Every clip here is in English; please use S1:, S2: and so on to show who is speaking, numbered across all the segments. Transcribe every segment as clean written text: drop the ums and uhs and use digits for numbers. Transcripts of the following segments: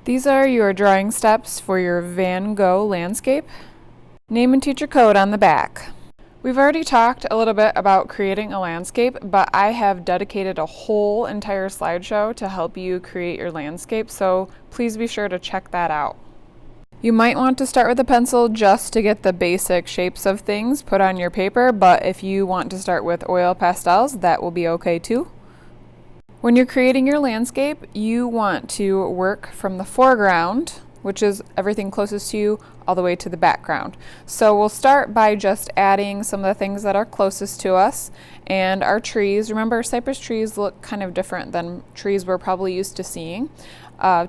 S1: These are your drawing steps for your Van Gogh landscape. Name and teacher code on the back. We've already talked a little bit about creating a landscape, but I have dedicated a whole entire slideshow to help you create your landscape, so please be sure to check that out. You might want to start with a pencil just to get the basic shapes of things put on your paper, but if you want to start with oil pastels, that will be okay too. When you're creating your landscape, you want to work from the foreground, which is everything closest to you, all the way to the background. So we'll start by just adding some of the things that are closest to us and our trees. Remember, cypress trees look kind of different than trees we're probably used to seeing.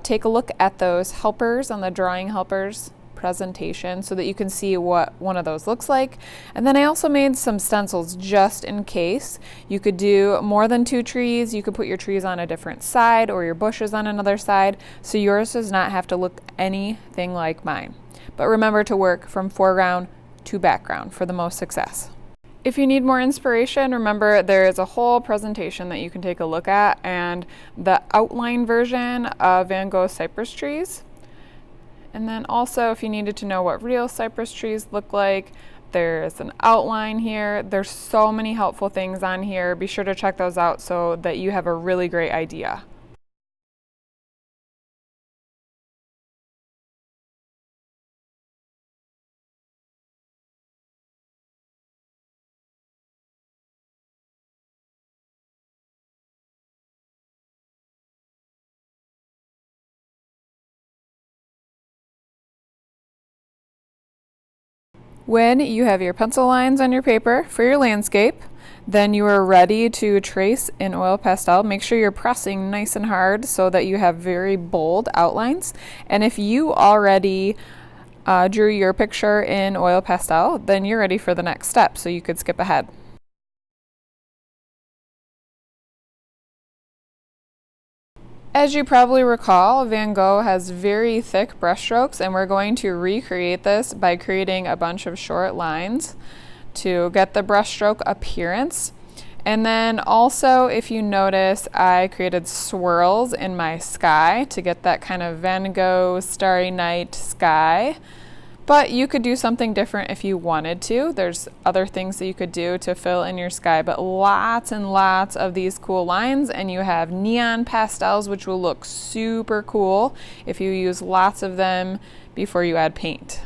S1: Take a look at those helpers on the drawing helpers presentation so that you can see what one of those looks like. And then I also made some stencils just in case. You could do more than 2 trees. You could put your trees on a different side or your bushes on another side, so yours does not have to look anything like mine. But remember to work from foreground to background for the most success. If you need more inspiration, remember there is a whole presentation that you can take a look at, and the outline version of Van Gogh cypress trees. And then also, if you needed to know what real cypress trees look like, there's an outline here. There's so many helpful things on here. Be sure to check those out so that you have a really great idea. When you have your pencil lines on your paper for your landscape, then you are ready to trace in oil pastel. Make sure you're pressing nice and hard so that you have very bold outlines. And if you already drew your picture in oil pastel, then you're ready for the next step, so you could skip ahead. As you probably recall, Van Gogh has very thick brushstrokes, and we're going to recreate this by creating a bunch of short lines to get the brushstroke appearance. And then also, if you notice, I created swirls in my sky to get that kind of Van Gogh starry night sky. But you could do something different if you wanted to. There's other things that you could do to fill in your sky, but lots and lots of these cool lines, and you have neon pastels, which will look super cool if you use lots of them before you add paint.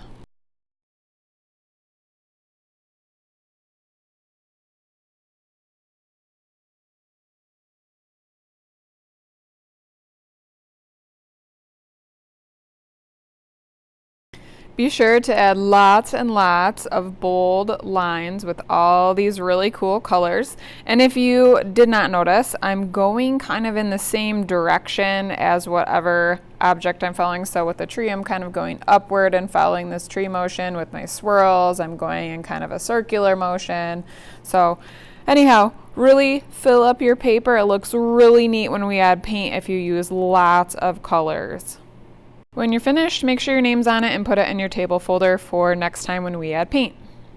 S1: Be sure to add lots and lots of bold lines with all these really cool colors. And if you did not notice, I'm going kind of in the same direction as whatever object I'm following. So with the tree, I'm kind of going upward and following this tree motion. With my swirls, I'm going in kind of a circular motion. So anyhow, really fill up your paper. It looks really neat when we add paint if you use lots of colors. When you're finished, make sure your name's on it and put it in your table folder for next time when we add paint.